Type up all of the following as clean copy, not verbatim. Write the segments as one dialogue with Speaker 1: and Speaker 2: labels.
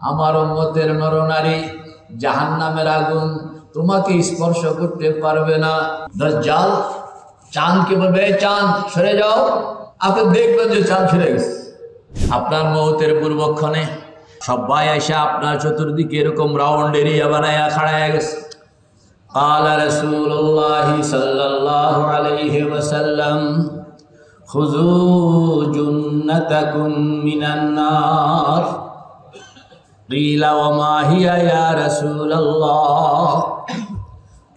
Speaker 1: আমার উম্মতের নরনারী জাহান্নামের আগুন তোমাকে স্পর্শ করতে পারবে না। দাজ্জাল চাঁদকে বলবে, চাঁদ সরে যাও। আপনি দেখবেন যে চাঁদ সরে গেছে। আপনার মৌতের পূর্বক্ষণে সবাই এসে আপনার চতুর্দিকে এরকম রাউন্ড এরিয়া বানায়া খাড়ায় গেছে। قال رسول الله صلى الله عليه وسلم خذوا جنتكم من النار قيل وما هي يا رسول الله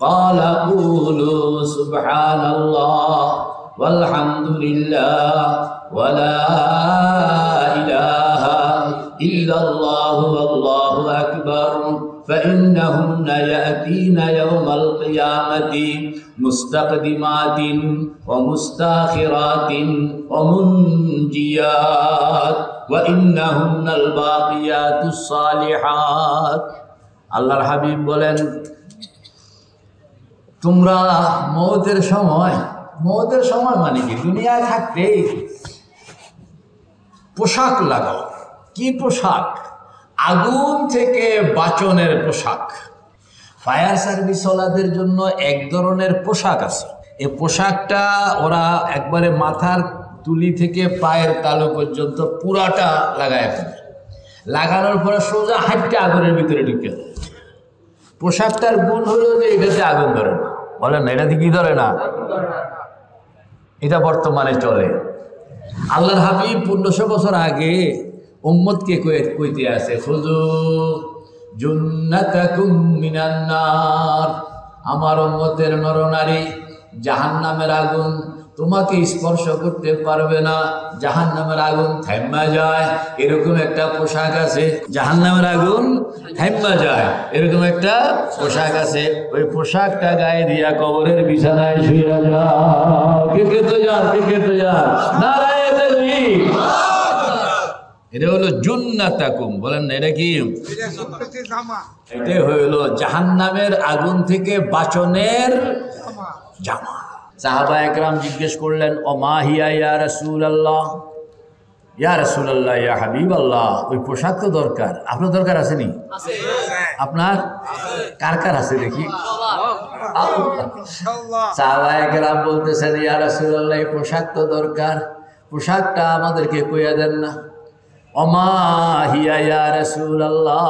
Speaker 1: قال قولوا سبحان الله والحمد لله ولا إله إلا الله والله أكبر فإنهن يأتين يوم القيامة مستقدمات ومستاخرات ومنجيات وإنهن الباقيات الصالحات। আল্লাহর হাবিব বলেন, তোমরা মওতের সময় মানে কি, দুনিয়ায় থাকতে পোশাক লাগাও। কি পোশাক? আগুন থেকে বাঁচনের পোশাক। ফায়ার সার্ভিস ওয়ালাদের জন্য এক ধরনের পোশাক আছে। এই পোশাকটা ওরা একবারে মাথার তুলি থেকে পায়ের তালু পর্যন্ত পুরাটা লাগায় ফেলে। লাগানোর পরে সোজা হাঁটতে আগুনের ভিতরে ঢুকে। পোশাকটার গুণ হলো যে এটাতে আগুন ধরে না। বলেন না, এটাতে কি ধরে না? এটা বর্তমানে চলে। আল্লাহর হাবিব 1500 বছর আগে উম্মতকে কইতে আছে, খুযু জুন্নাতাকুম মিনান নার। আমার উম্মতের নরনারী জাহান্নামের আগুন তোমাকে স্পর্শ করতে পারবে না। জাহান্নামের আগুন থাইমা যায় এরকম একটা পোশাক আছে। জাহান্নামের আগুন থাইমা যায় এরকম একটা পোশাক আছে। ওই পোশাকটা গায়ে দিয়া কবরের বিছানায় শুয়ে যাও। কে তো যান নারায়ে তাকবীর। এটা হলো জুন্নাতাকুম। বলেন না, এটা কি? এটা হলো জাহান্নামের আগুন থেকে বাঁচনের জামা। সাহাবা একরাম জিজ্ঞেস করলেন, ও মা হিয়া ইয়া রাসূলুল্লাহ, ইয়া রাসূলুল্লাহ, ইয়া হাবিবাল্লাহ, ওই পোশাক তো দরকার। আপনার দরকার আছে নি? আপনার কার কার আছে দেখি? সাহাবা একরাম বলতেছেন, ইয়া রাসূলুল্লাহ, এই পোশাক তো দরকার, পোশাকটা আমাদেরকে কইয়া দেন না। ওমা হিয়া ইয়া রাসূলুল্লাহ,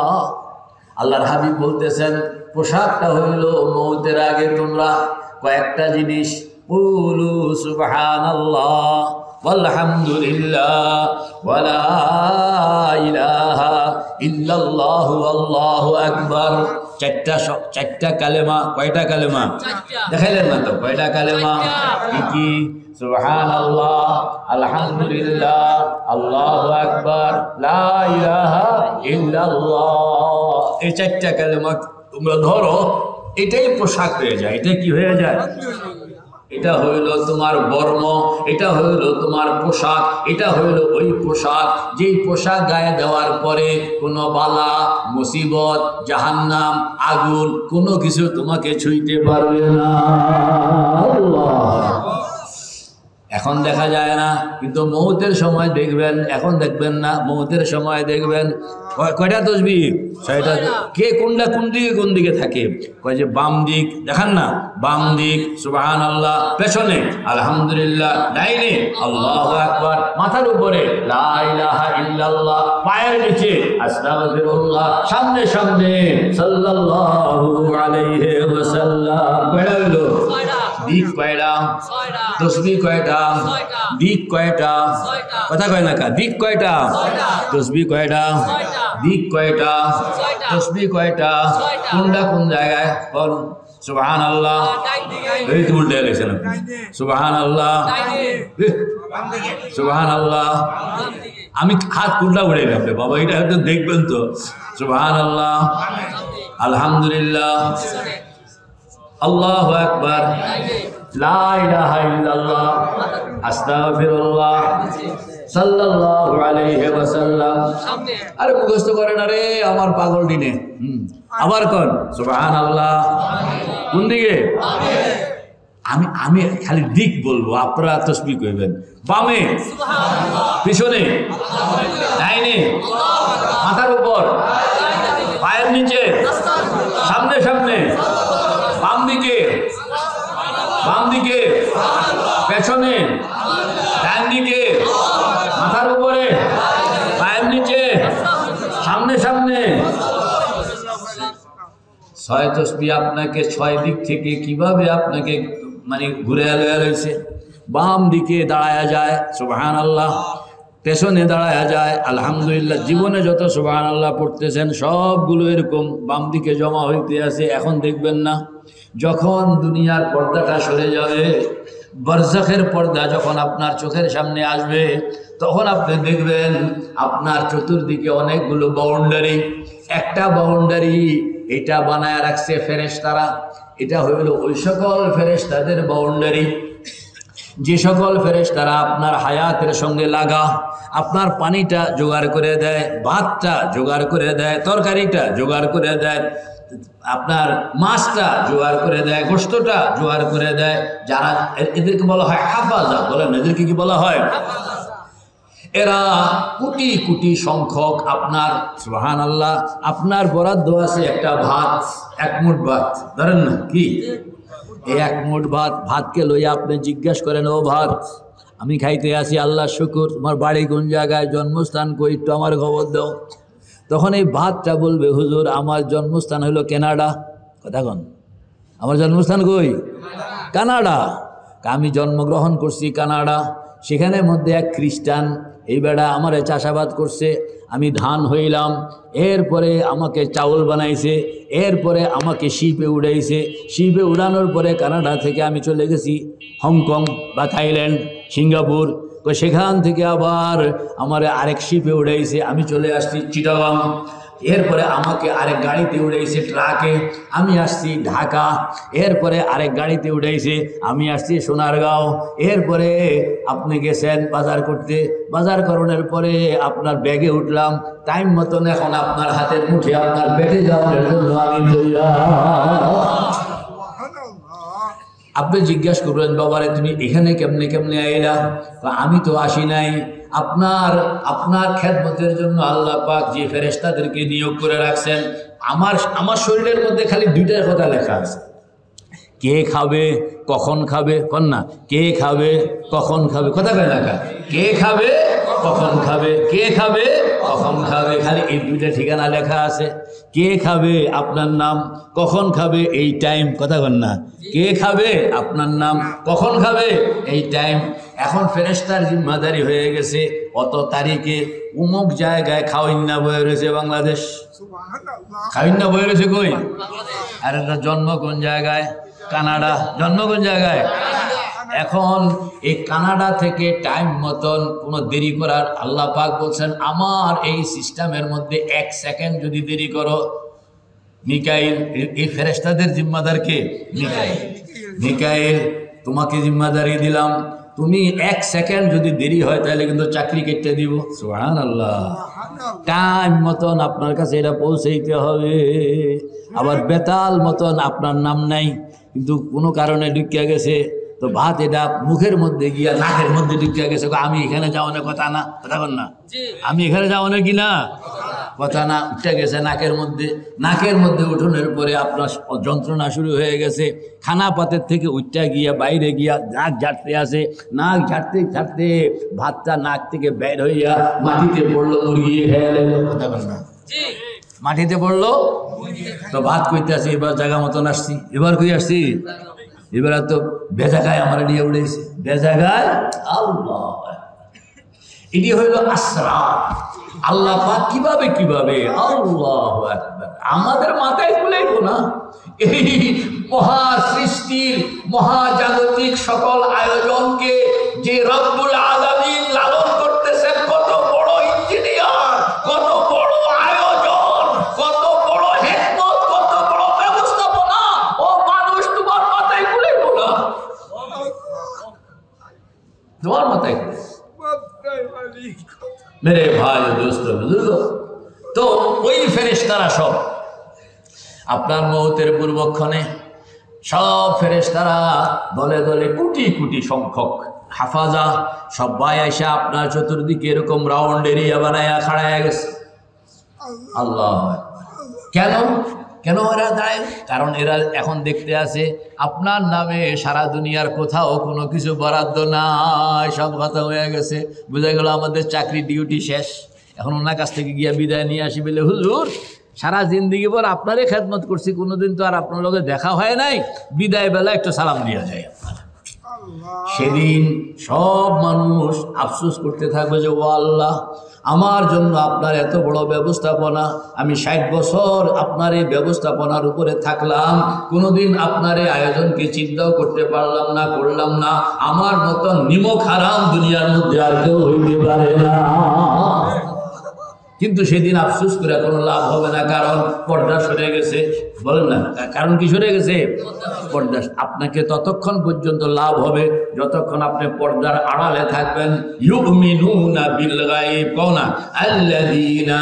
Speaker 1: আল্লাহর হাবিব বলতেছেন, পোশাকটা হইল মওতের আগে তোমরা কয়েকটা জিনিস, কুলু সুবহানাল্লাহ ওয়ালহামদুলিল্লাহ ওয়ালা ইলাহা ইল্লাল্লাহু আল্লাহু আকবার। চারটা কালেমা। কয়টা কালেমা? দেখাইলেন না তো কয়টা কালেমা? কি? সুবহানাল্লাহ, আলহামদুলিল্লাহ, আল্লাহু আকবার, লা ইলাহা ইল্লাল্লাহ। এই চারটা কালেমা তোমরা ধরো, এটাই পোশাক হয়ে যায়। এটা কি হয়ে যায়? এটা হইল তোমার বর্ম, এটা হইল তোমার পোশাক। এটা হইল ওই পোশাক যেই পোশাক গায়ে দেওয়ার পরে কোনো বালা মুসিবত, জাহান্নাম, আগুন কোনো কিছু তোমাকে ছুঁইতে পারবে না। এখন দেখা যায় না, কিন্তু মওতের সময় দেখবেন। এখন দেখবেন না, মওতের সময় দেখবেন কয়টা তাসবিহ? 6টা। কে কোন দিকে থাকে? কয় যে বাম দিক। দেখান না, বাম দিক সুবহানাল্লাহ, পেছনে আলহামদুলিল্লাহ, ডাইনে আল্লাহু আকবার, মাথার উপরে লা ইলাহা ইল্লাল্লাহ, পায়ের নিচে আস্তাগফিরুল্লাহ, সামনে সাল্লাল্লাহু আলাইহি ওয়াসাল্লাম। কয়টা হলো? দিক কয়টা? তসবিহ কয়টা? দিক কয়টা? কথা কয় না কা? দিক কয়টা? তসবিহ কয়টা? দিক কয়টা? তসবিহ কয়টা? কোনটা কোন জায়গায়? বল। সুবহানাল্লাহ। এই তো উল্টে গেছেন। সুবহানাল্লাহ, সুবহানাল্লাহ। আমি হাত কোনটা উড়ে গেছে বাবা, এটা একটু দেখবেন তো। সুবহানাল্লাহ, আলহামদুলিল্লাহ, আল্লাহু আকবার, লা ইলাহা ইল্লাল্লাহ, আস্তাগফিরুল্লাহ, সাল্লাল্লাহু আলাইহি ওয়াসাল্লাম। আরে মুখস্থ করেন, আরে আমার পাগল দিনে। আবার কোন? সুবহানাল্লাহ। কোন দিকে? আমি খালি দিক বলবো, আপনারা তাসবিহ কইবেন। বামে, পিছনে, ডাইনে, মাথার উপর। নিচে, সামনে সামনে, বাম দিকে, বাম দিকে, পেছনে, ডান দিকে, মাথার উপরে, পায়ের নিচে, সামনে সামনে। 6 তসবিহ আপনাকে 6 দিক থেকে কিভাবে আপনাকে মানে ঘুরে আলোয়া রয়েছে। বাম দিকে দাঁড়ায়া যায় সুবহানাল্লাহ, পেছনে দাঁড়ায়া যায় আলহামদুলিল্লাহ। জীবনে যত সুবহানাল্লাহ পড়তেছেন সবগুলো এরকম বাম দিকে জমা হইতে আছে। এখন দেখবেন না, যখন দুনিয়ার পর্দাটা সরে যাবে, বরজাখের পর্দা যখন আপনার চোখের সামনে আসবে, তখন আপনি দেখবেন আপনার চতুর্দিকে অনেকগুলো বাউন্ডারি। একটা বাউন্ডারি এটা বানায় রাখছে ফেরেশতারা। এটা হইল ওই সকল ফেরেশতাদের বাউন্ডারি যে সকল ফেরেশতারা আপনার হায়াতের সঙ্গে লাগা, আপনার পানিটা জোগাড় করে দেয়, ভাতটা জোগাড় করে দেয়, তরকারিটা জোগাড় করে দেয়, আপনার মাছটা জোগাড় করে দেয়, গোশতটা জোগাড় করে দেয়। যারা এদেরকে বলা হয় হাফাজা, বলেন এদেরকে কি বলা হয়? এরা কোটি কোটি সংখ্যক আপনার সুবহানাল্লাহ আপনার বরাদ্দ আছে একটা ভাত, 1 মুঠ ভাত ধরেন না, কি এই 1 মুঠ ভাত, ভাতকে লইয়া আপনি জিজ্ঞেস করেন, ও ভাত আমি খাইতে আসি, আল্লাহ শুকুর, তোমার বাড়ি কোন জায়গায়, জন্মস্থান কই, একটু আমার খবর দাও। তখন এই ভাতটা বলবে, হুজুর আমার জন্মস্থান হলো কানাডা। কথা কন, আমার জন্মস্থান কই? কানাডা। আমি জন্মগ্রহণ করছি কানাডা। সেখানে মধ্যে এক খ্রিস্টান, এই বেড়া আমারে চাষাবাদ করছে, আমি ধান হইলাম, এরপরে আমাকে চাউল বানাইছে, এরপরে আমাকে শিপে উড়াইছে, শিপে উড়ানোর পরে কানাডা থেকে আমি চলে গেছি হংকং বা থাইল্যান্ড, সিঙ্গাপুর। তো সেখান থেকে আবার আমার আরেক শিপে উড়াইছে, আমি চলে আসছি চিটাগাং। এরপরে আমাকে আরেক গাড়িতে উড়াইছে ট্রাকে, আমি আসছি ঢাকা। এরপরে আরেক গাড়িতে উড়াইছে, আমি আসছি সোনারগাঁও। এরপরে আপনি গেছেন বাজার করতে, বাজার করানোর পরে আপনার ব্যাগে উঠলাম, টাইম মতন এখন আপনার হাতের মুঠে আপনার পেটে যাওয়ার জন্য আমি আপনি জিজ্ঞাসা করবেন, বাবারে তুমি এখানে কেমনে কেমনে আইলা? আমি তো আসি নাই, আপনার খেদমতের জন্য আল্লাহ পাক যে ফেরেশতাদেরকে নিয়োগ করে রাখছেন। আমার শরীরের মধ্যে খালি 2টার কথা লেখা আছে, কে খাবে কখন খাবে, কন না, কে খাবে কখন খাবে, কথা কয় লেখা, কে খাবে কখন খাবে, কে খাবে কখন খাবে, খালি এই 2টা ঠিকানা লেখা আছে। কে খাবে আপনার নাম, কখন খাবে এই টাইম, কথা কন না, কে খাবে আপনার নাম, কখন খাবে এই টাইম। এখন ফেরেশতার জিম্মাদারি হয়ে গেছে, অত তারিখে অমুক জায়গায় খাওয়াইন্না বয়ে রয়েছে বাংলাদেশ, খাওয়াইন্না বয়ে রয়েছে কই, আর এটা জন্ম কোন জায়গায়, কানাডা। জন্ম কোন জায়গায়? এখন এই কানাডা থেকে টাইম মতন কোনো দেরি করার, আল্লাহ পাক বলছেন আমার এই সিস্টেমের মধ্যে 1 সেকেন্ড যদি দেরি করো, মিকাইল, এই ফেরেশতাদের জিম্মাদার কে? মিকাইল। মিকাইল তোমাকে জিম্মাদারি দিলাম, তুমি 1 সেকেন্ড যদি দেরি হয় তাহলে কিন্তু চাকরি কেটে দিব। সুবহানাল্লাহ। টাইম মতন আপনার কাছে এটা পৌঁছাইতে হবে। আবার বেতাল মতন আপনার নাম নাই, কিন্তু কোনো কারণে ঢুকিয়া গেছে, তো ভাত এটা মুখের মধ্যে গিয়া নাকের মধ্যে ঢুকিয়া গেছে, আমি এখানে যাওয়ানোর কথা না, কথা বল না, আমি এখানে যাওয়ানো কি না কথা না, উঠে গেছে নাকের মধ্যে। নাকের মধ্যে উঠোনের পরে আপনার যন্ত্রণা শুরু হয়ে গেছে, খানা পাতের থেকে উঠটা গিয়া বাইরে গিয়া নাক ঝাড়তে আসে, নাক ঝাড়তে ঝাড়তে ভাতটা নাক থেকে বের হইয়া মাটিতে পড়লো, মুরগি খেয়ে গেল, কথা বল না, মাটিতে পড়লো। তো ভাত কইতে আসি, এবার জায়গা মতন আসছি, এবার কই আসছি, এবার তো বেজাগায় আমার নিয়ে উড়েছে, বেজাগায়। আল্লাহ, এটি হইল আসরার। আল্লাহ পাক কিভাবে কিভাবে, আল্লাহু আকবার, আমাদের মাথায় তুলেই না এই মহা সৃষ্টির মহাজাগতিক সকল আয়োজনকে যে রব্বুল আলামিন লালন করতেছেন, কত বড় ইঞ্জিনিয়ার, কত বড় আয়োজন, কত বড় হিকমত, কত বড় ব্যবস্থাপনা, ও মানুষ তোমার মাথায় তুলেই না, তোমার মাথায় মেরে ভাই দোস্ত বুজুর্গ। তো ওই ফেরেশতারা সব আপনার মওতের পূর্বক্ষণে সব ফেরেশতারা দলে দলে কোটি কোটি সংখ্যক হাফাজা সবাই এসে আপনার চতুর্দিকে এরকম রাউন্ড এরিয়া বানায়া খাড়ায়া গেছে। আল্লাহ কেন কেন এরা দাঁড়ায়? কারণ এরা এখন দেখতে আছে আপনার নামে সারা দুনিয়ার কোথাও কোনো কিছু বরাদ্দ নাই, সব কথা হয়ে গেছে, বোঝা গেল আমাদের চাকরি ডিউটি শেষ, এখন ওনার কাছ থেকে গিয়া বিদায় নিয়ে আসি বলে হুজুর সারা জিন্দিগি পর আপনারই খেদমত করছি, কোনোদিন তো আর আপনার লগে দেখা হয় নাই, বিদায় বেলা একটু সালাম দিয়া যায় আপনার। সেদিন সব মানুষ আফসোস করতে থাকবে যে ও আল্লাহ, আমার জন্য আপনার এত বড় ব্যবস্থাপনা, আমি 60 বছর আপনার এই ব্যবস্থাপনার উপরে থাকলাম, কোনোদিন আপনার এই আয়োজনকে চিন্তাও করতে পারলাম না, করলাম না, আমার মতো নিমক হারাম দুনিয়ার মধ্যে আর কেউ হইতে পারে না। কিন্তু সেদিন আফসোস করে কোনো লাভ হবে না, কারণ পর্দা সরে গেছে। বলেন না, কারণ কি সরে গেছে? পর্দা। আপনাকে ততক্ষণ পর্যন্ত লাভ হবে যতক্ষণ আপনি পর্দার আড়ালে থাকবেন। ইউমিনুনা বিল গায়ব, কোনা আল্লাযীনা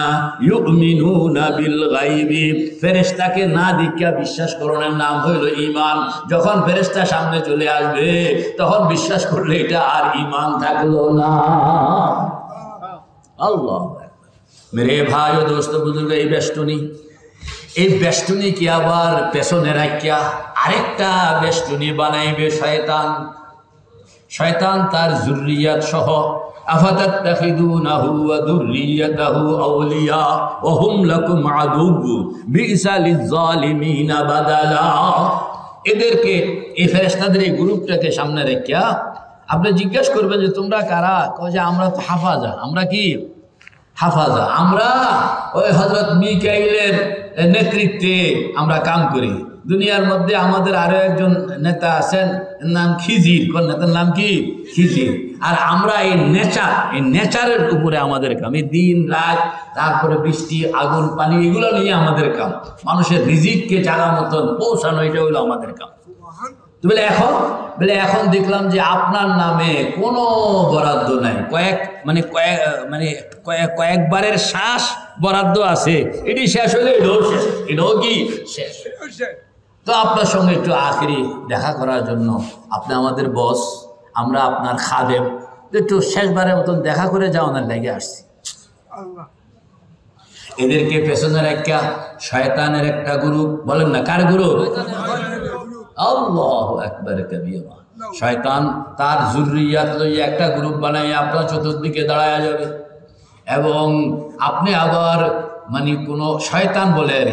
Speaker 1: ইউমিনুনা বিল গায়বি, ফেরেশতাকে না দেখিয়া বিশ্বাস করণের নাম হইল ঈমান। যখন ফেরেশতা সামনে চলে আসবে তখন বিশ্বাস করলে এটা আর ঈমান থাকলো না। আল্লাহ মেরে ভাই ও দোস্ত বুজুর্গ, এই বেষ্টনী কি আবার পেছনে রাখিয়া আরেকটা বেষ্টনী বানাইবে শয়তান। শয়তান তার যুররিয়াত সহ, আফাতাত্তাখিদুনাহু ওয়া যুররিয়াতাহু আউলিয়া ওয়া হুম লাকুম আদুউ বিইসা লিয-যালিমিনা বাদালা। এদেরকে, এই ফেরেশতাদের এই গ্রুপটাকে সামনে রাখিয়া আপনি জিজ্ঞেস করবেন যে তোমরা কারা? কয় যে আমরা তো হাফাজা। আমরা কি হাফাজা? আমরা ওই হযরত মিকাইলের নেতৃত্বে আমরা কাম করি। দুনিয়ার মধ্যে আমাদের আরো একজন নেতা আছেন, নাম খিজির। কোন নেতার নাম কি? খিজির। আর আমরা এই নেচারের উপরে আমাদের কাম, এই দিন রাত, তারপরে বৃষ্টি আগুন পানি, এগুলো নিয়ে আমাদের কাম। মানুষের রিজিককে জায়গা মতন পৌঁছানো, এটা হলো আমাদের কাম। তো বলে এখন দেখলাম যে আপনার নামে কোনো বরাদ্দ নাই, কয়েকবারের শ্বাস বরাদ্দ আছে, এটি শেষ হলে এটাও শেষ, এটাও কি শেষ। তো আপনার সঙ্গে একটু আখেরি দেখা করার জন্য, আপনি আমাদের বস, আমরা আপনার খাদেম, একটু শেষবারের মতন দেখা করে যাওয়ার লাগে আসছি। এদেরকে পেছনের একটা শয়তানের একটা গ্রুপ, বলেন না কার গ্রুপ? আল্লাহু আকবার কাবীরা। শয়তান তার যুররিয়াত লইয়া একটা গ্রুপ বানাইয়া আপনার চতুর্দিকে দাঁড়ায়া যাবে, এবং আপনি আবার মানে কোনো শয়তান বলে আর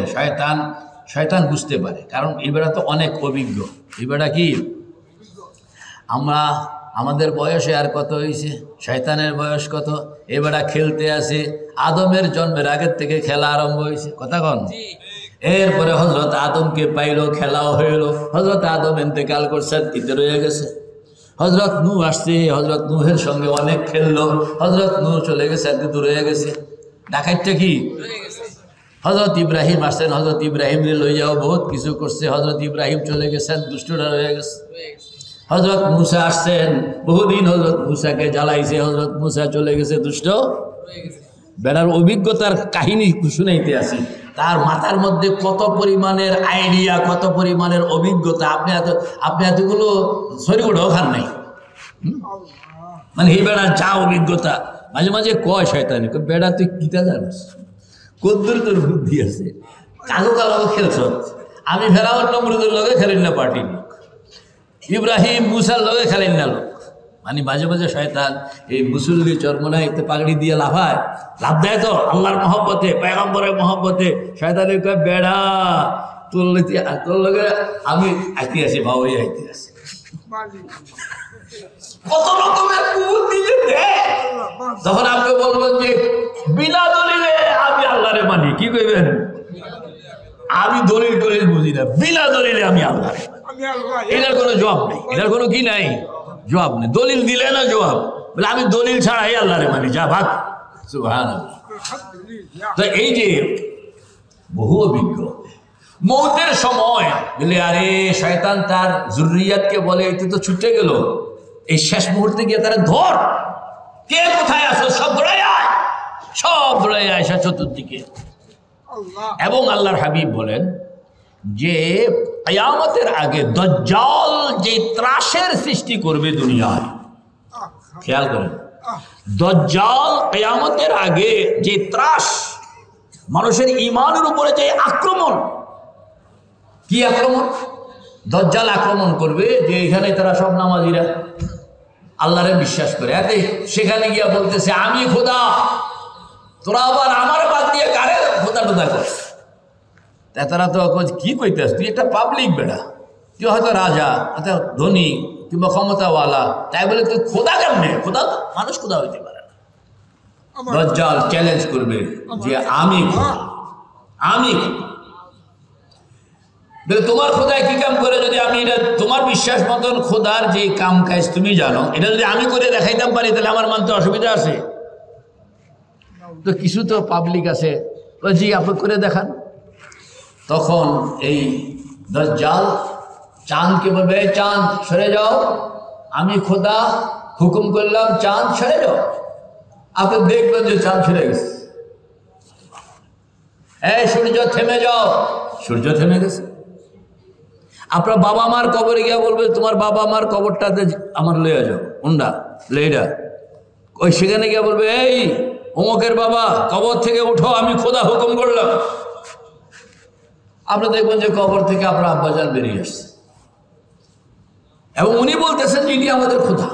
Speaker 1: শয়তান বুঝতে পারে, কারণ এবারে তো অনেক অভিজ্ঞ। এবারে কি আমাদের বয়সে আর কত হয়েছে, শয়তানের বয়স কত? এবারে খেলতে আসে, আদমের জন্মের আগের থেকে খেলা আরম্ভ হয়েছে। কথা কন? এরপরে হযরত আদমকে পাইল, খেলাও হইল। হযরত আদম ইন্তেকাল করছেন, ইতে রয়ে গেছে। হযরত নূহ আসছে, হযরত নূহের সঙ্গে অনেক খেললো। হযরত নূহ চলে গেছে, একটু রয়ে গেছে। ডাকাতটা কি? হযরত ইব্রাহিম আসছেন, হযরত ইব্রাহিমকে লইয়াও বহুত কিছু করছে। হযরত ইব্রাহিম চলে গেছেন, দুষ্টটা রয়ে গেছে। হযরত মূসা আসছেন, বহুদিন হযরত মূসাকে জ্বালাইছে। হযরত মূসা চলে গেছে, দুষ্ট বেড়ার অভিজ্ঞতার কাহিনী শুনাইতে আসি। তার মাথার মধ্যে কত পরিমাণের আইডিয়া, কত পরিমাণের অভিজ্ঞতা, আপনি এতগুলো শরীরও খান নাই। মানে এই বেড়ার যা অভিজ্ঞতা, মাঝে মাঝে কয় শয়তানি, বেড়া তুই কিতা জানিস, কদ্দুর তোর বুদ্ধি আছে, কালো খেলছ। আমি ফেরাউন নমরুদের লগে খেলেন না, পার্টির লোক ইব্রাহিম মুসার লগে খেলেন না লোক। মানে মাঝে মাঝে শয়তান এই মুসল্লি চরমনায় একটু পাগড়ি দিয়ে লাভ দেয় তো আল্লাহর মহব্বতে, পয়গম্বরের মহব্বতে। শয়তানে কয় বেড়া তোর লগে আমি আইতে আছি, ভাবই আইতে আছি। কত রকমের বুদ্ধি তখন আপনি বলবেন যে বিনা দলিলে আমি আল্লাহরে মানি। কি কইবেন? আমি দলিল বুঝি না, বিনা দলিলে আমি আল্লাহরে মানি। এটার কোনো জবাব নেই, এটার কোনো কি নাই, জবাব নেই। দলিল দিলে না জবাব, বলে আমি দলিল ছাড়াই আল্লাহরে মানি, যা ভাগ। সুবহানাল্লাহ। তো এই যে বহু অভিজ্ঞ, মৌতের সময় বলে আরে শয়তান তার যুররিয়াতকে বলে এতে তো ছুটে গেল, এই শেষ মুহূর্তে গিয়ে তারা ধর, কে কোথায় আছো, সব দৌড়াই আয় চতুর্দিকে। এবং আল্লাহর হাবিব বলেন যে কিয়ামতের আগে দাজ্জাল যে ত্রাসের সৃষ্টি করবে দুনিয়ায়, খেয়াল করেন, দাজ্জাল কিয়ামতের আগে যে ত্রাস মানুষের ইমানের উপরে যে আক্রমণ, কি আক্রমণ? দজ্জাল আক্রমণ করবে যে এখানে তারা সব নামাজিরা আল্লাহরে বিশ্বাস করে, এতে সেখানে গিয়া বলতেছে আমি খোদা, তোরা আবার আমার বাদ দিয়ে কারে খোদা টোদা করস। তারা তো কি কইতেছ, তুই একটা পাবলিক বেড়া, তুই হয়তো রাজা, হয়তো ধনী কিংবা ক্ষমতাওয়ালা, তাই বলে তুই খোদা কেমনে? খোদা তো মানুষ খোদা হইতে পারে না। দজ্জাল চ্যালেঞ্জ করবে যে আমি খোদা, আমি খোদা। তোমার খোদায় কি কাম করে? যদি আমি এটা তোমার বিশ্বাস মতন খোদার যে কাম কাজ তুমি জানো, এটা যদি আমি করে দেখাইতাম পারি তাহলে আমার মানতে অসুবিধা আছে? তো কিছু তো পাবলিক আছে, জি আপনি করে দেখান। তখন এই দজ্জাল চাঁদকে বলবে, চাঁদ সরে যাও, আমি খোদা হুকুম করলাম, চাঁদ সরে যাও। আপনি দেখবেন যে চাঁদ সরে গেছে। এই সূর্য থেমে যাও, সূর্য থেমে গেছে। আপনার বাবা মার কবরে গিয়া বলবে তোমার বাবা মার কবরটাতে আমার লইয়া যাও, উন্ডা লেইডা, ওই সেখানে গিয়া বলবে এই অমুকের বাবা কবর থেকে উঠো, আমি খোদা হুকুম করলাম। আপনি দেখবেন যে কবর থেকে আপনার আব্বাজান বেরিয়ে আসছে এবং উনি বলতেছেন যিনি আমাদের খোদা।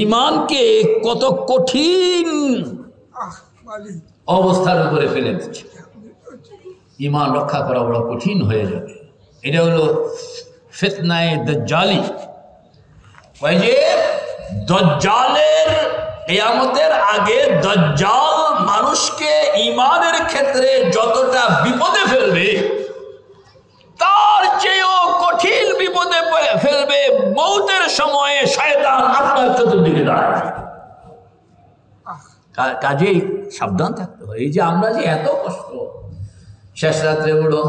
Speaker 1: ইমানকে কত কঠিন অবস্থার উপরে ফেলে দিচ্ছে। ইমান রক্ষা করা বড় কঠিন হয়ে যাবে। এটা হলো ফিতনায়ে দাজ্জালি। ওই যে দাজ্জালের কিয়ামতের আগে দাজ্জাল মানুষকে ইমানের ক্ষেত্রে যতটা বিপদে ফেলবে, তার চেয়েও কঠিন বিপদে ফেলবে মৌতের সময়ে শয়তান আপনার চতুর্দিকে দাঁড়ায়। কাজেই সাবধান থাকতে হয়। এই যে আমরা যে এত কষ্ট, শেষ রাত্রে উঠো,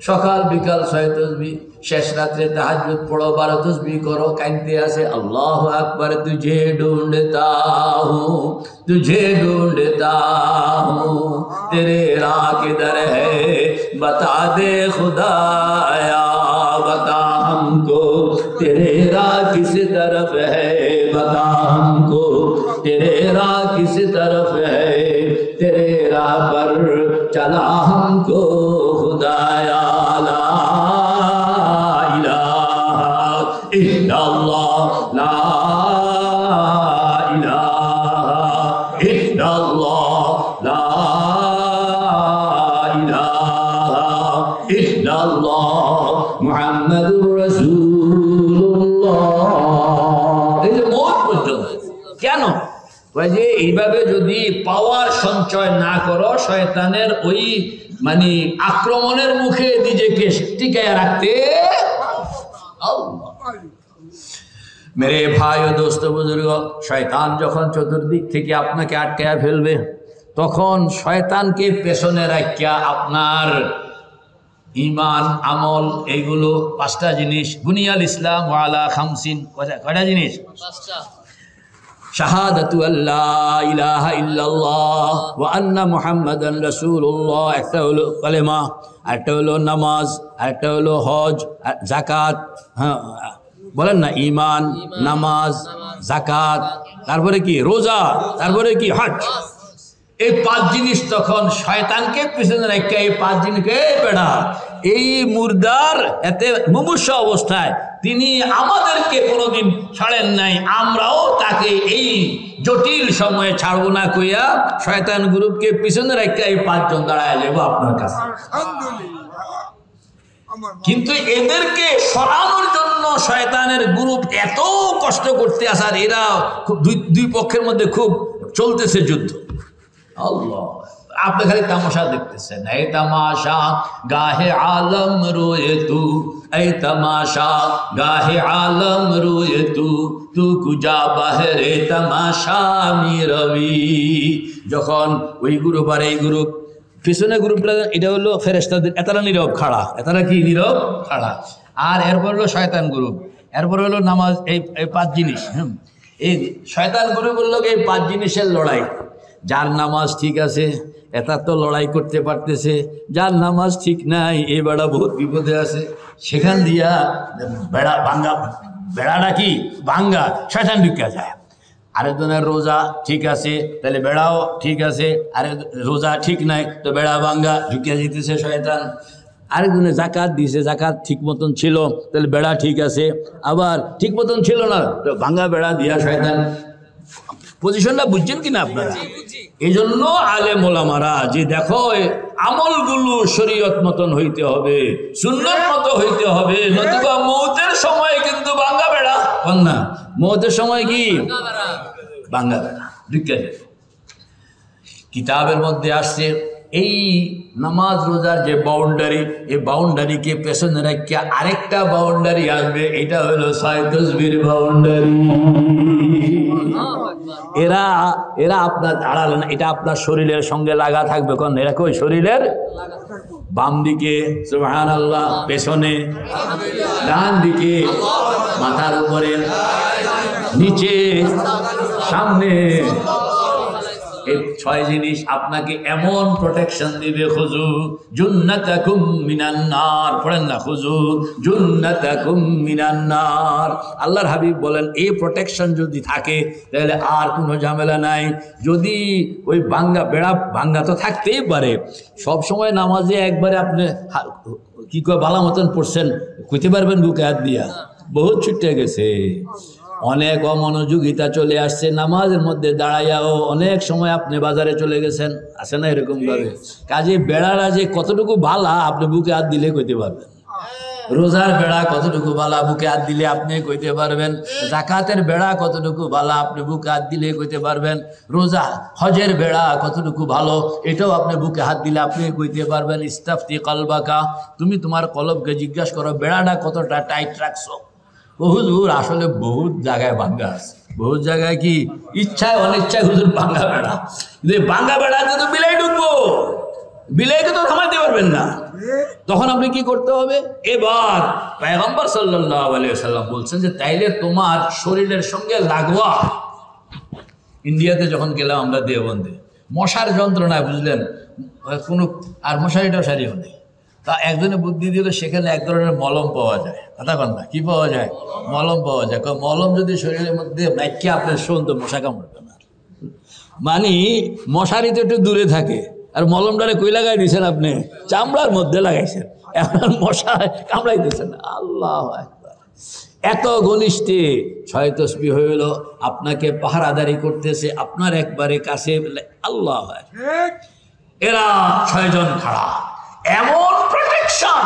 Speaker 1: সকাল বিকাল 6 তসবিহ, শেষ রাত্রে তাহাজ্জুদ পড়ো, 12 তসবিহ করো, কাঁদতে আসে আল্লাহু আকবার, তুঝে ঢूंढता हूँ, तुझे ढूंढता हूँ, तेरे राह किधर है बता दे खुदाया, बता हमको तेरे राह किस तरफ है, बता हमको तेरे राह किस तरफ है, तेरे राह पर चला हमको खुदाया, ला इलाहा इल्लल्लाह, ला इलाहा इल्लल्लाह, ला इलाहा इल्लल्लाह मुहम्मदुर রাসূলুল্লাহ। এই যে মওত পর্যন্ত কেন? ওই যে এইভাবে যদি পাওয়ার সঞ্চয় না করো, শয়তানের ওই মানে আক্রমণের মুখে নিজেকে টিকায় রাখতে। মেরে ভাই ও দোস্ত বুজুর্গ, শয়তান যখন চতুর্দিক থেকে আপনাকে আটকায়া ফেলবে, তখন শয়তানকে পেছনে রাখিয়া আপনার ইমান আমল এইগুলো 5টা জিনিস, বুনিয়াল ইসলাম ওয়ালা খামসিন, কয়টা জিনিস? 5টা। শাহাদাতু আল্লাহ ইলাহা ইল্লাল্লাহ ওয়া আন্না মুহাম্মাদান রাসূলুল্লাহ, একটা হলো কালেমা, একটা হলো নামাজ, একটা হলো হজ, যাকাত, হ্যাঁ বলেন না, ইমান, নামাজ, যাকাত, তারপরে কি রোজা, তারপরে কি হজ। এই 5 জিনিস তখন শয়তানকে পিছনে রেখে এই 5 জিনিসকে বেড়া, এই মুর্দার এতে মুমূর্ষ অবস্থায় তিনি আমাদেরকে কোনোদিন ছাড়েন নাই, আমরাও তাকে এই জটিল সময়ে ছাড়বো না কইয়া শয়তান গ্রুপকে পিছনে রেখে এই 5 জন দাঁড়ায় যাবো আপনার কাছে। কিন্তু এদেরকে সরানোর জন্য শয়তানের গ্রুপ এত কষ্ট করতে আসার, এরা খুব দুই পক্ষের মধ্যে খুব চলতেছে যুদ্ধ। আল্লাহ, আপনি খালি তামাশা দেখতেছেন। এই তামাশা গাহে আলম রোয়ে তু, এই তামাশা গাহে আলম রোয়ে তু, তু কুজা বাহরে তামাশা মি রবি। যখন ওই গ্রুপ আর এই গ্রুপ, পিছনে গ্রুপটা এটা হলো ফেরেশতাদের, এতারা নীরব খাড়া, এতারা কি নীরব খাড়া। আর এরপর হলো শয়তান গ্রুপ, এরপর হলো নামাজ, এই 5 জিনিস। এই শয়তান গ্রুপ হলো এই 5 জিনিসের লড়াই। যার নামাজ ঠিক আছে এটা তো লড়াই করতে পারতেছে, যার নামাজ ঠিক নাই এই বেড়া বহুত বিপদে আছে, সেখান দিয়া বেড়া ভাঙ্গা, বেড়াটা কি ভাঙ্গা, শয়তান ঢুকা যায়। আরেকজনের রোজা ঠিক আছে, তাহলে বেড়াও ঠিক আছে, আরেক রোজা ঠিক নাই তো বেড়া ভাঙ্গা ঢুকিয়ে যেতেছে শয়তান। আরেকজনে জাকাত দিয়েছে, জাকাত ঠিক মতন ছিল, তাহলে বেড়া ঠিক আছে, আবার ঠিক মতন ছিল না তো ভাঙ্গা বেড়া দিয়া শয়তান। পজিশনটা বুঝছেন কিনা আপনারা? এই জন্য আলেম ওলামারা যে দেখো আমলগুলো শরীয়ত মতন হইতে হবে, সুন্নত মতো হইতে হবে, নতুবা মৌতের সময় কিন্তু ভাঙ্গা বেড়া না, মৌতের সময় কি ভাঙ্গা বেড়া ঢুকে যেত। কিতাবের মধ্যে আসছে এই নামাজ রোজার যে বাউন্ডারি, এই বাউন্ডারিকে পেছনে রাখিয়া আরেকটা বাউন্ডারি আসবে, এটা হলো 6 তাসবির বাউন্ডারি। এরা আপনার দাঁড়ালেন, এটা আপনার শরীরের সঙ্গে লাগা থাকবে। কারণ এরা কই শরীরের বাম দিকে সুবহানাল্লাহ, পেছনে, ডান দিকে, মাথার উপরে, নিচে, সামনে। এই 6 জিনিস আপনাকে এমন প্রোটেকশন দিবে, খুজু জুন্নাতাকুম মিনান নার। পড়েন না, খুজু জুন্নাতাকুম মিনান নার। আল্লাহর হাবিব বলেন এই প্রোটেকশন যদি থাকে তাহলে আর কোনো ঝামেলা নাই। যদি ওই ভাঙ্গা বেড়া, ভাঙ্গা তো থাকতেই পারে, সব সময় নামাজে একবারে আপনি কি করে ভালো মতন পড়ছেন কইতে পারবেন বুকে হাত দিয়া? বহুত ছুটে গেছে, অনেক অমনোযোগিতা চলে আসছে, নামাজের মধ্যে দাঁড়াইয়াও অনেক সময় আপনি বাজারে চলে গেছেন, আছে না এরকম ভাবে? কাজে বেড়ারা যে কতটুকু ভালা আপনি বুকে হাত দিলে কইতে পারবেন। রোজার বেড়া কতটুকু ভালা বুকে হাত দিলে আপনি কইতে পারবেন। জাকাতের বেড়া কতটুকু ভালা আপনি বুকে হাত দিলে কইতে পারবেন। রোজা হজের বেড়া কতটুকু ভালো এটাও আপনি বুকে হাত দিলে আপনি কইতে পারবেন। ইস্তাফতি কলবাকা, তুমি তোমার কলবকে জিজ্ঞাসা করো বেড়াটা কতটা টাইট রাখছো। হুজুর আসলে বহুত জায়গায় ভাঙ্গা আছে, বহুত জায়গায় কি ইচ্ছায় অনিচ্ছায় হুজুর ভাঙ্গা বেড়া। কিন্তু ভাঙ্গা বেড়াতে তো বিলাই ঢুকবো, বিলাইকে তো থামাইতে পারবেন না। তখন আপনি কি করতে হবে? এবার পয়গম্বর সাল্লাল্লাহু আলাইহি ওয়াসাল্লাম বলছেন যে তাইলে তোমার শরীরের সঙ্গে লাগোয়া। ইন্ডিয়াতে যখন গেলাম আমরা দেওবন্দে, মশার যন্ত্রণায় বুঝলেন কোনো আর মশারিটাও সারিও নেই। তা একজনে বুদ্ধি দিল সেখানে এক ধরনের মলম পাওয়া যায়। কথা কন না, কি পাওয়া যায়? মলম পাওয়া যায়। মলম যদি শরীরের মধ্যে মাইকে আপনার শোন তো মশা কামড়বে না। মানে মশারি তো একটু দূরে থাকে, আর মলমটারে কই লাগাই দিয়েছেন আপনি? চামড়ার মধ্যে লাগাইছেন, এখন মশা কামড়াই দিয়েছেন। আল্লাহ আকবার, এত ঘনিষ্ঠে 6 তাসবিহ হইল, আপনাকে পাহারাদারি করতেছে আপনার একবারে কাছে। আল্লাহ এরা 6 জন খাড়া, এমন প্রোটেকশন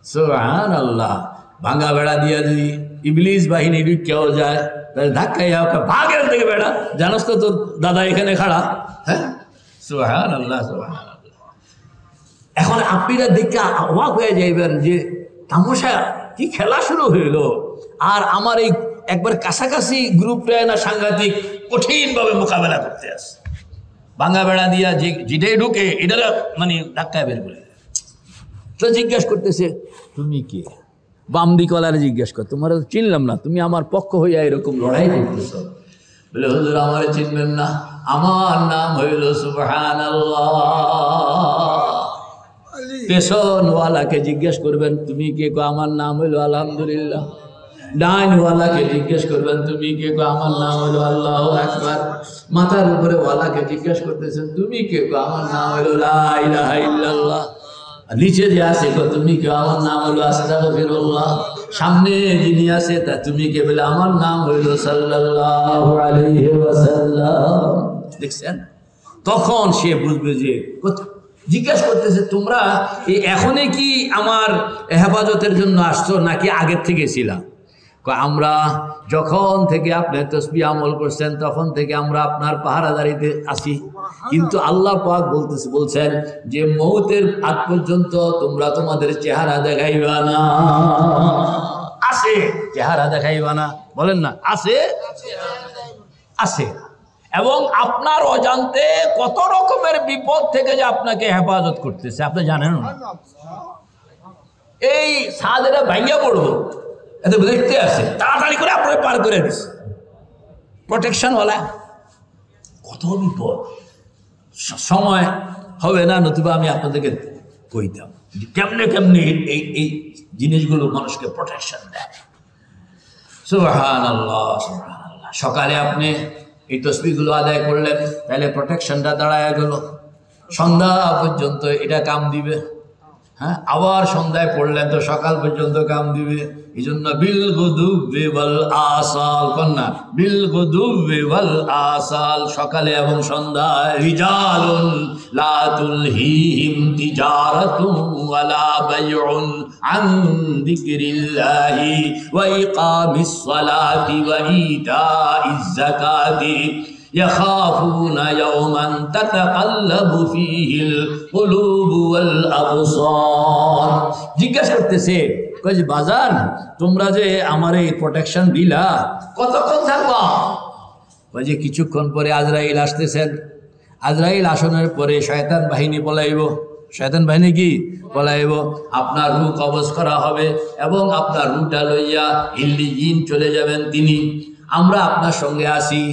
Speaker 1: সুবহানাল্লাহ। ভাঙ্গা বেড়া দিয়া যদি ইবলিস বাহিনী ঢুকেও যায় তাহলে ধাক্কাইয়া ভাগের থেকে বেড়া, জানোস তো তোর দাদা এখানে খাড়া। হ্যাঁ সুবহানাল্লাহ সুবহানাল্লাহ। এখন আপনারা দেখে অবাক হয়ে যাইবেন যে তামাশা কি খেলা শুরু হইল। আর আমার এই একবার কাছাকাছি গ্রুপটা না সাংঘাতিক কঠিনভাবে মোকাবেলা করতে আসে। ভাঙ্গা বেড়া দিয়া যেটাই ঢুকে এটা মানে ধাক্কায় বের করে। তো জিজ্ঞেস করতেছে তুমি কে? বাম দিকওয়ালারে জিজ্ঞেস কর, তোমার চিনলাম না, তুমি আমার পক্ষ হইয়া এরকম লড়াই করতেছ। বলে হুজুর আমার চিনবেন না, আমার নাম হইল সুবহানাল্লাহ। পেছনওয়ালাকে জিজ্ঞেস করবেন তুমি কে? আমার নাম হইল আলহামদুলিল্লাহ। ডাইনওয়ালাকে জিজ্ঞেস করবেন তুমি কে? আমার নাম হলো আল্লাহু আকবার। মাথার উপরে ওয়ালাকে জিজ্ঞেস করতেছেন তুমি কে? আমার নাম হলো লা ইলাহা ইল্লাল্লাহ। নিচে যে আছে তুমি কে? আমার নাম হলো আস্তাগফিরুল্লাহ। সামনে যিনি আছে তা তুমি কে? বলে আমার নাম হইল সাল্লাল্লাহু আলাইহি ওয়াসাল্লাম। দেখছেন? তখন সে বুঝবে যে জিজ্ঞেস করতেছে তোমরা এখনই কি আমার হেফাজতের জন্য আসছো নাকি আগের থেকে ছিলাম? আমরা যখন থেকে আপনি তাসবিহ আমল করছেন তখন থেকে আমরা আপনার পাহারাদারিতে আছি, কিন্তু আল্লাহ পাক বলছেন যে মৌতের আগ পর্যন্ত তোমরা তোমাদের চেহারা দেখাইবা না। আছে চেহারা দেখাইবা না, বলেন না আছে আছে। এবং আপনার অজান্তে কত রকমের বিপদ থেকে যে আপনাকে হেফাজত করতেছে আপনি জানেন না। এই সাদেরা ভাইয়া পড়বো এত দেখতে আসে, তাড়াতাড়ি করে আপনাকে পার করে দিচ্ছে প্রোটেকশনওয়ালা। কত বিপদ, সময় হবে না, নতুবা আমি আপনাদেরকে কইতাম কেমনে কেমনে এই জিনিসগুলো মানুষকে প্রোটেকশন দেয়। সুবহানাল্লাহ সুবহানাল্লাহ। সকালে আপনি এই তসবিহগুলো আদায় করলেন, তাহলে প্রোটেকশনটা দাঁড়ায় গেল। সন্ধ্যা পর্যন্ত এটা কাম দিবে। হ্যাঁ, আবার সন্ধ্যায় পড়লেন তো সকাল পর্যন্ত কাম দিবে। এই জন্য বিল গুদুবি ওয়াল আসাল, কন্যা বিল গুদুবি ওয়াল আসাল, সকালে এবং সন্ধ্যায়। রিজালুন লা তুলহিহিম তিজারাতুন ওয়ালা বাইউন আন যিকরিল্লাহি ওয়া ইকামিস সালাতি ওয়া ইতাইজ যাকাতি ইয়াখাফুনা ইয়াওমান তাতাকাল্লাবু ফীহিল কুলুবু ওয়াল আবসার। জিজ্ঞাসা করতেছে, কই যে বাজার তোমরা যে আমার এই প্রোটেকশন দিলা কতক্ষণ থাকবা? কই যে কিছুক্ষণ পরে আজরাইল আসতেছেন। আজরাইল আসনের পরে শয়তান বাহিনী পলাইব। শয়তান বাহিনী কি পলাইব? আপনার রূহ কবজ করা হবে এবং আপনার রূহটা লইয়া ইল্লিয়িন চলে যাবেন তিনি। আমরা আপনার সঙ্গে আসি,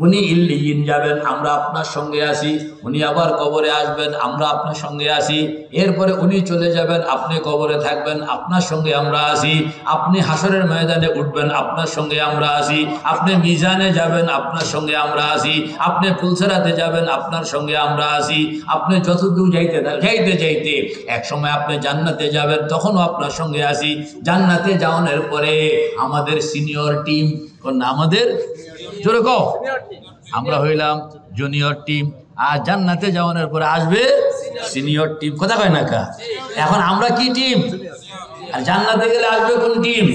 Speaker 1: উনি ইল্লিয়িন যাবেন, আমরা আপনার সঙ্গে আসি। উনি আবার কবরে আসবেন, আমরা আপনার সঙ্গে আসি। এরপরে উনি চলে যাবেন, আপনি কবরে থাকবেন, আপনার সঙ্গে আমরা আসি। আপনি হাসরের ময়দানে উঠবেন, আপনার সঙ্গে আমরা আসি। আপনি মিজানে যাবেন, আপনার সঙ্গে আমরা আসি। আপনি পুলসেরাতে যাবেন, আপনার সঙ্গে আমরা আসি। আপনি যতদূর যাইতে যাইতে এক সময় আপনি জান্নাতে যাবেন, তখনও আপনার সঙ্গে আসি। জান্নাতে যাওয়ানোর পরে আমাদের সিনিয়র টিম, আমাদের জোরে কও, আমরা হইলাম জুনিয়র টিম। আর জান্নাতে যাওয়ানোর পরে আসবে সিনিয়র টিম। কথা কয় না কা? এখন আমরা কি টিম? আর জান্নাতে গেলে আসবে কোন টিম?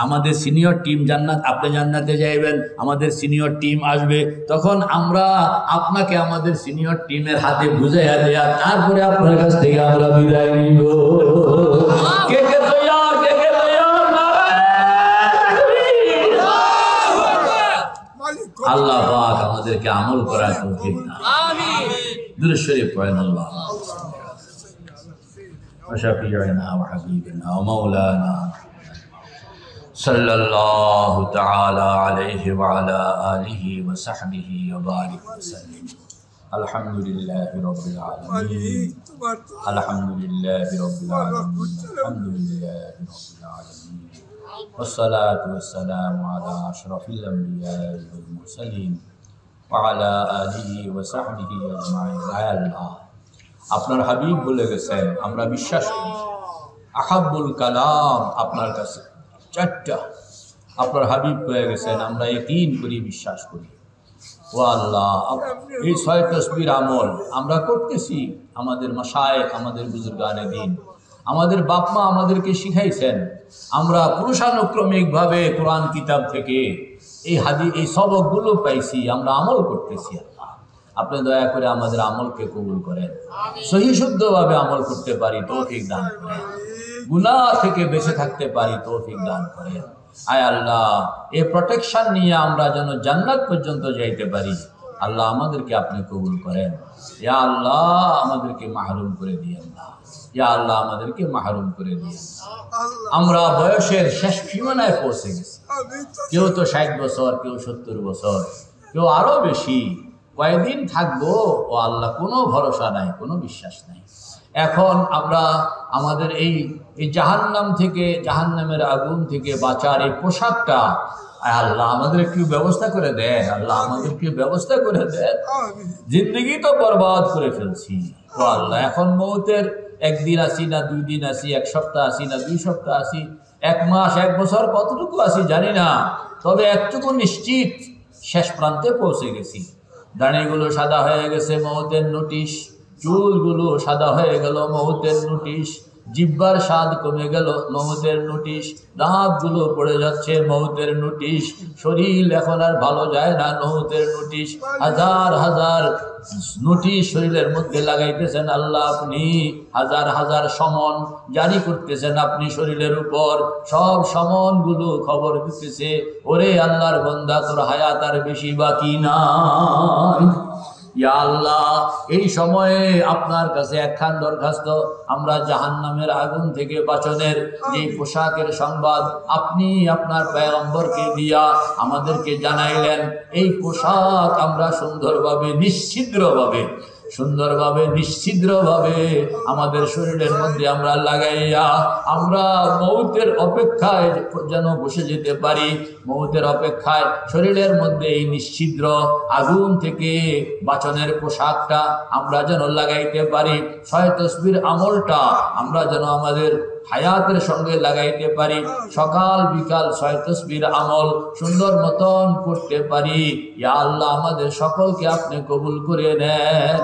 Speaker 1: আমাদের সিনিয়র টিম। জান্নাত, আপনি জান্নাতে যাইবেন, আমাদের সিনিয়র টিম আসবে। তখন আমরা আপনাকে আমাদের সিনিয়র টিমের হাতে বুঝাইয়া দেয়া, তারপরে আপনার কাছ থেকে আমরা বিদায় নিব। কে কে তৈয়ার? কে কে তৈয়ার? আল্লাহ পাক আমাদেরকে আমল করার তৌফিক দান। আমিন। দুরূদ শরীফ পড়েন। আল্লাহ শাফিঈনা ওয়া হাবিবিনা ওয়া মাওলানা সাল্লাল্লাহু তাআলা আলাইহি ওয়া আলা আলিহি ওয়া সাহবিহি ওয়া বারিক ওয়া সাল্লিম। আলহামদুলিল্লাহি রাব্বিল আলামিন। আলহামদুলিল্লাহি রাব্বিল আলামিন। আলহামদুলিল্লাহি রাব্বিল আলামিন। والصلاة والسلام على أشرف الأنبياء والمرسلين وعلى آله وصحبه أجمعين। আল্লাহ, আপনার হাবিব বলে গেছেন, আমরা বিশ্বাস করি আহাব্বুল কালাম আপনার কাছে চারটা। আপনার হাবিব হয়ে গেছেন, আমরা ইয়াকিন করি, বিশ্বাস করি। ও আল্লাহ, এই 6 তাসবির আমল আমরা করতেছি। আমাদের মাশায়েখ, আমাদের বুজুর্গানে দ্বীন, আমাদের বাপ মা আমাদেরকে শিখাইছেন। আমরা পুরুষানুক্রমিকভাবে কোরআন কিতাব থেকে এই সবকগুলো পাইছি, আমরা আমল করতেছি। আল্লাহ, আপনি দয়া করে আমাদের আমলকে কবুল করেন, সহি শুদ্ধভাবে আমল করতে পারি তৌফিক দান করেন, গুনাহ থেকে বেঁচে থাকতে পারি তৌফিক দান করেন। আয় আল্লাহ, এই প্রোটেকশন নিয়ে আমরা যেন জান্নাত পর্যন্ত যাইতে পারি। আল্লাহ, আমাদেরকে আপনি কবুল করেন। ইয়া আল্লাহ, আমাদেরকে মাহরুম করে দিয়েন না। ইয়া আল্লাহ, আমাদেরকে মাহরুম করে দিয়েন না। আমরা বয়সের শেষ সীমানায় পৌঁছে গেছি। কেউ তো 60 বছর, কেউ 70 বছর, কেউ আরো বেশি। কয়দিন থাকবো ও আল্লাহ, কোনো ভরসা নাই, কোনো বিশ্বাস নাই। এখন আমরা আমাদের এই জাহান্নাম থেকে, জাহান্নামের আগুন থেকে বাঁচার এই পোশাকটা আল্লাহ আমাদের একটু ব্যবস্থা করে দেন। আল্লাহ, আমাদেরকে ব্যবস্থা করে দেন। জিন্দগি তো বরবাদ করে ফেলছি ও আল্লাহ। এখন মৌতের একদিন আসি না, 2 দিন আসি, 1 সপ্তাহ আসি না, 2 সপ্তাহ আসি, 1 মাস, 1 বছর, কতটুকু আসি জানি না। তবে একটুকু নিশ্চিত, শেষ প্রান্তে পৌঁছে গেছি। দাড়িগুলো সাদা হয়ে গেছে, মৌতের নোটিশ। চুলগুলো সাদা হয়ে গেল, মৌতের নোটিশ। জিহ্বার স্বাদ কমে গেল, মৌতের নোটিশ। দাঁতগুলো পড়ে যাচ্ছে, মৌতের নোটিশ। শরীর এখন আর ভালো যায় না, মৌতের নোটিশ। হাজার হাজার নোটিশ শরীরের মধ্যে লাগাইতেছেন আল্লাহ আপনি। হাজার হাজার সমন জারি করতেছেন আপনি শরীরের উপর। সব সমনগুলো খবর দিতেছে, ওরে আল্লাহর বান্দা, তোর হায়াত আর বেশি বাকি নাই। ইয়া আল্লাহ, এই সময়ে আপনার কাছে একখান দরখাস্ত। আমরা জাহান্নামের আগুন থেকে বাঁচনের যে পোশাকের সংবাদ আপনি আপনার পয়গম্বরকে দিয়া আমাদেরকে জানাইলেন, এই পোশাক আমরা সুন্দরভাবে, নিশ্ছিদ্রভাবে সুন্দরভাবে নিশ্চিদ্রভাবে আমাদের শরীরের মধ্যে আমরা লাগাইয়া আমরা মৌতের অপেক্ষায় যেন বসে যেতে পারি। মৌতের অপেক্ষায় শরীরের মধ্যে এই নিশ্চিদ্র আগুন থেকে বাঁচনের পোশাকটা আমরা যেন লাগাইতে পারি। 6 তাসবির আমলটা আমরা যেন আমাদের হায়াতের সঙ্গে লাগাইতে পারি। সকাল বিকাল 6 তাসবির আমল সুন্দর মতন করতে পারি। ইয়া আল্লাহ, আমাদের সকলকে আপনি কবুল করে নেন।